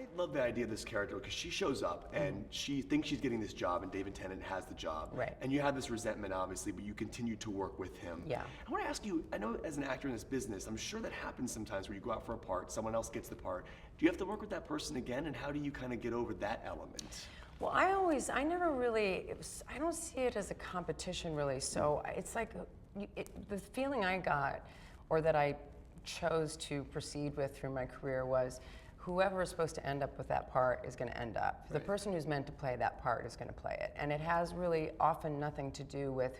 I love the idea of this character because she shows up and she thinks she's getting this job and David Tennant has the job. Right. And you have this resentment, obviously, but you continue to work with him. Yeah. I want to ask you, I know as an actor in this business, I'm sure that happens sometimes where you go out for a part, someone else gets the part. Do you have to work with that person again, and how do you kind of get over that element? Well, I don't see it as a competition really. So it's like, the feeling I got, or that I chose to proceed with through my career, was whoever is supposed to end up with that part is going to end up. Right. The person who's meant to play that part is going to play it. And it has really often nothing to do with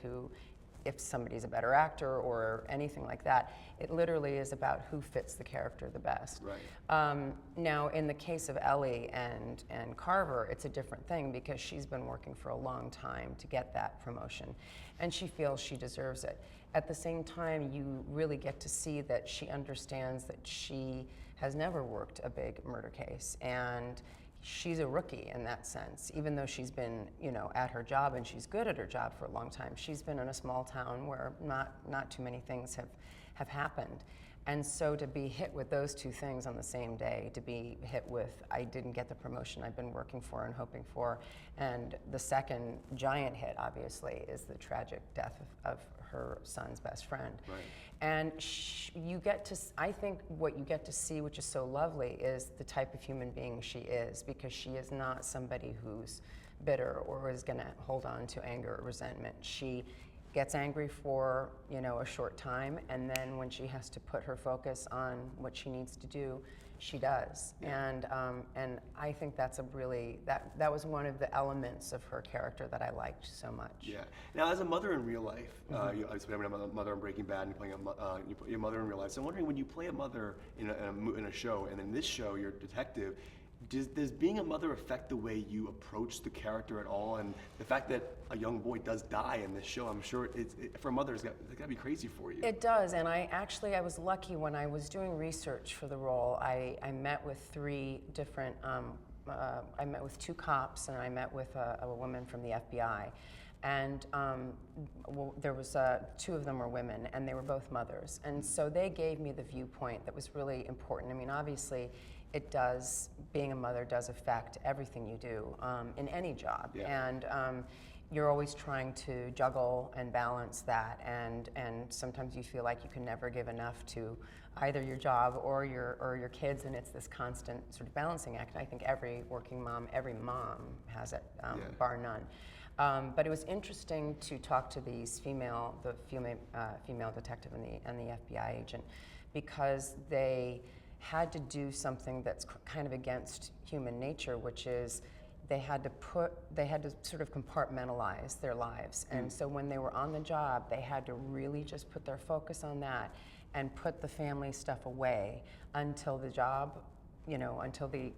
if somebody's a better actor or anything like that. It literally is about who fits the character the best. Right. Now, in the case of Ellie and Carver, it's a different thing because she's been working for a long time to get that promotion, and she feels she deserves it. At the same time, you really get to see that she understands that she has never worked a big murder case, and she's a rookie in that sense. Even though she's been, at her job and she's good at her job for a long time, she's been in a small town where not too many things have happened. And so to be hit with those two things on the same day, to be hit with, I didn't get the promotion I've been working for and hoping for, and the second giant hit, obviously, is the tragic death of her son's best friend. Right. And I think what you get to see, which is so lovely, is the type of human being she is, because she is not somebody who's bitter or is gonna hold on to anger or resentment. She gets angry for, a short time, and then when she has to put her focus on what she needs to do, she does. Yeah. And I think that's that was one of the elements of her character that I liked so much. Yeah. Now, as a mother in real life, you obviously playing a mother in Breaking Bad, and you're playing your mother in real life. So I'm wondering, when you play a mother in a show, and in this show you're a detective, does being a mother affect the way you approach the character at all? And the fact that a young boy does die in this show, I'm sure for a mother, it's got to be crazy for you. It does, and I was lucky when I was doing research for the role. I met with three different, I met with two cops, and I met with a woman from the FBI. And there was two of them were women, and they were both mothers. And so they gave me the viewpoint that was really important. I mean, obviously, being a mother does affect everything you do in any job. Yeah. And you're always trying to juggle and balance that, and sometimes you feel like you can never give enough to either your job or your kids, and it's this constant sort of balancing act. And I think every working mom, every mom has it, bar none. But it was interesting to talk to the female detective and the FBI agent, because they had to do something that's kind of against human nature, which is they had to sort of compartmentalize their lives. And so when they were on the job, they had to really just put their focus on that and put the family stuff away until the job, until the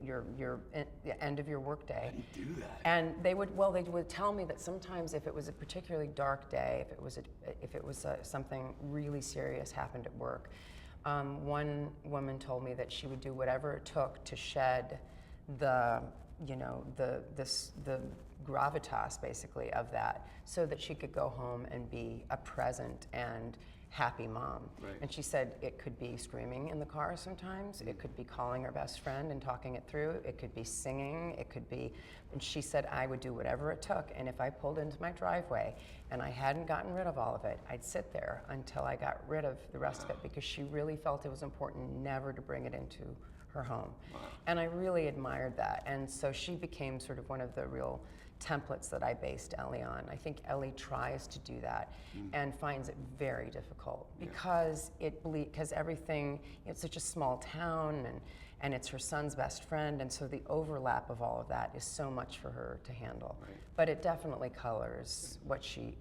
end of your workday. How do you do that? And they would tell me that sometimes if it was a particularly dark day, if it was something really serious happened at work, one woman told me that she would do whatever it took to shed the gravitas, basically, of that, so that she could go home and be a present and happy mom. Right. And she said it could be screaming in the car sometimes, it could be calling her best friend and talking it through, it could be singing, and she said I would do whatever it took, and if I pulled into my driveway and I hadn't gotten rid of all of it, I'd sit there until I got rid of the rest of it, because she really felt it was important never to bring it into her home. Wow. And I really admired that, and so she became sort of one of the real templates that I based Ellie on. I think Ellie tries to do that and finds it very difficult, because everything, it's such a small town, and it's her son's best friend, and so the overlap of all of that is so much for her to handle. Right. But it definitely colors what she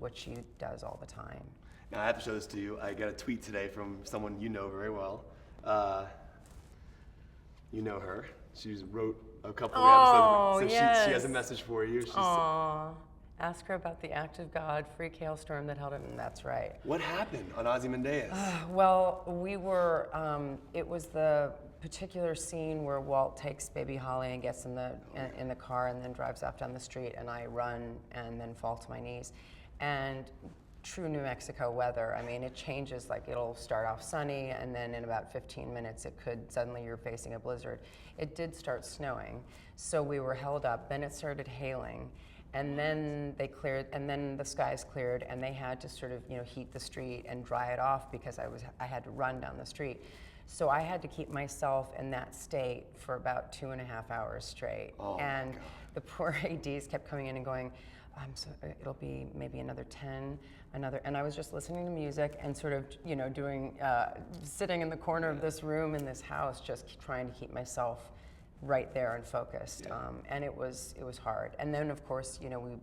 does all the time. Now, I have to show this to you. I got a tweet today from someone you know very well. You know her. She wrote a couple of episodes. So yes. she has a message for you. Aww. Ask her about the act of God, freak hailstorm that held it, and that's right. What happened on Ozymandias? Well, we were, it was the particular scene where Walt takes baby Holly and gets in the car and then drives off down the street, and I run and then fall to my knees. And true New Mexico weather. I mean, it changes, like it'll start off sunny and then in about 15 minutes it could, suddenly you're facing a blizzard. It did start snowing, so we were held up, then it started hailing, and then they cleared, and then the skies cleared, and they had to sort of, heat the street and dry it off because I had to run down the street. So I had to keep myself in that state for about 2.5 hours straight. Oh, and my God. the poor ADs kept coming in and going, it'll be maybe another 10, and I was just listening to music and sort of, doing, sitting in the corner of this room in this house, just trying to keep myself right there and focused. Yeah. And it was hard. And then of course,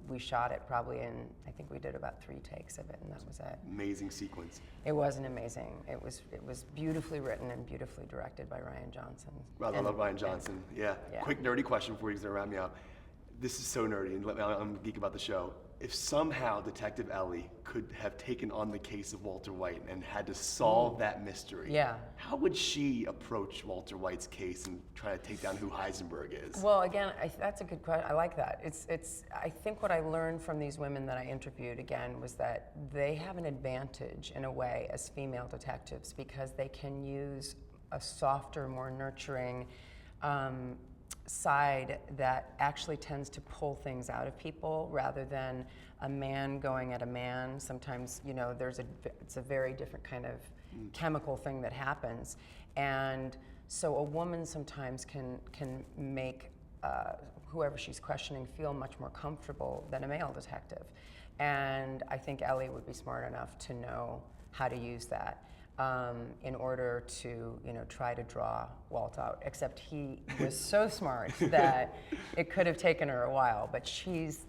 we shot it probably in, I think we did about 3 takes of it, and that was it. Amazing sequence. It wasn't amazing. It was beautifully written and beautifully directed by Ryan Johnson. Well, I love Ryan Johnson. Yeah. Quick nerdy question for you, because they're wrap me up. This is so nerdy, and I'm geek about the show. If somehow Detective Ellie could have taken on the case of Walter White and had to solve that mystery, how would she approach Walter White's case and try to take down who Heisenberg is? Well, again, that's a good question. I like that. I think what I learned from these women that I interviewed, again, was that they have an advantage in a way as female detectives because they can use a softer, more nurturing side that actually tends to pull things out of people rather than a man going at a man. Sometimes, it's a very different kind of chemical thing that happens. And so a woman sometimes can make whoever she's questioning feel much more comfortable than a male detective. And I think Ellie would be smart enough to know how to use that. In order to, try to draw Walt out. Except he was so smart that it could have taken her a while. But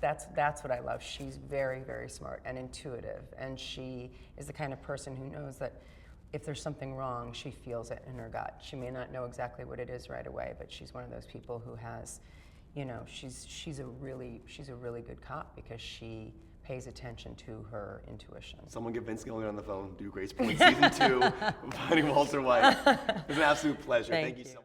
that's what I love. She's very, very smart and intuitive, and she is the kind of person who knows that if there's something wrong, she feels it in her gut. She may not know exactly what it is right away, but she's one of those people who has, she's a really good cop because she pays attention to her intuition. Someone get Vince Gilligan on the phone, do Gracepoint Season 2, Finding Walter White. It was an absolute pleasure. Thank you so much.